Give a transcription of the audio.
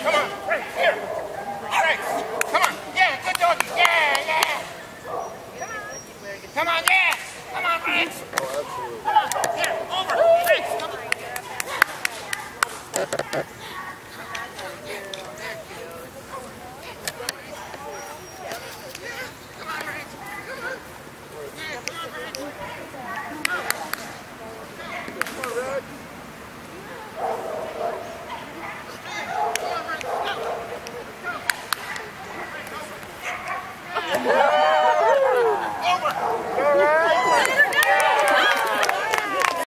Come on. Right here. Right. Come on. Yeah, good doggy. Yeah. Come on, yeah. Come on, Rex. Come on. Here, over. Rex, come on.